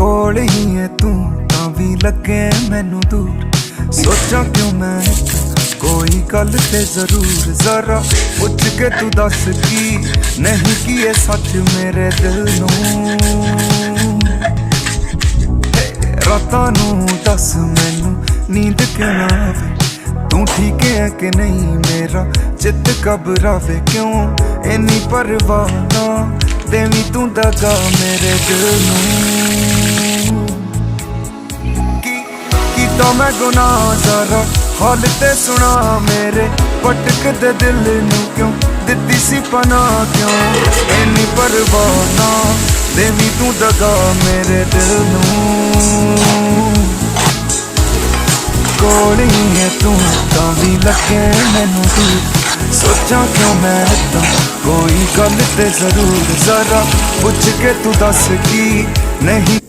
ਕੋਲ ਹੀ ਹੈ ਤੂੰ ਤਾਂ ਵੀ ਲੱਗੇ ਮੈਨੂੰ ਦੂਰ। ਸੋਚਾਂ ਕਿਉਂ ਮੈਂ ਕੋਈ ਗੱਲ ਤੇ ਜ਼ਰੂਰ ਜ਼ਰਾ ਪੁੱਛ ਕੇ ਤੂੰ ਦੱਸ ਕੀ ਨਹੀਂ ਕੀ ਇਹ ਸੱਚ ਮੇਰੇ ਦਿਲ ਨੂੰ। ਰਾਤਾਂ ਨੂੰ ਦੱਸ ਮੈਨੂੰ ਨੀਂਦ ਕਿਉਂ ਨਾ ਆਵੇ, ਤੂੰ ਠੀਕ ਹੈ ਕਿ ਨਹੀਂ ਮੇਰਾ ਚਿੱਤ ਘਬਰਾਵੇ ਕਿਉਂ ਇੰਨੀ ਪਰਵਾਹ ਨਾ ਦੇਵੀਂ ਤੂੰ ਦਗਾ ਮੇਰੇ ਦਿਲ ਨੂੰ। ਕੀਤਾ ਮੈਂ ਗੁਨਾਹ ਜ਼ਰਾ ਹਾਲ ਤੇ ਸੁਣਾ ਮੇਰੇ ਭਟਕਦੇ ਦਿਲ ਨੂੰ ਕਿਉਂ ਦਿੱਤੀ ਸੀ ਪਨਾਹ ਕਿਉਂ ਇੰਨੀ ਪਰਵਾਹ ਨਾ ਦੇਵੀਂ ਤੂੰ ਦਗਾ ਮੇਰੇ ਦਿਲ ਨੂੰ। ਕੋਲ ਹੀ ਹੈ ਤੂੰ ਤਾਂ ਵੀ ਲੱਗੇ ਮੈਨੂੰ ਦੂਰ। ਸੋਚਾਂ ਕਿਉਂ ਮੈਂ ਤਾਂ ਕੋਈ ਗੱਲ ਤੇ ਜ਼ਰੂਰ ਜ਼ਰਾ ਪੁੱਛ ਕੇ ਤੂੰ ਦੱਸ ਕੀ ਨਹੀਂ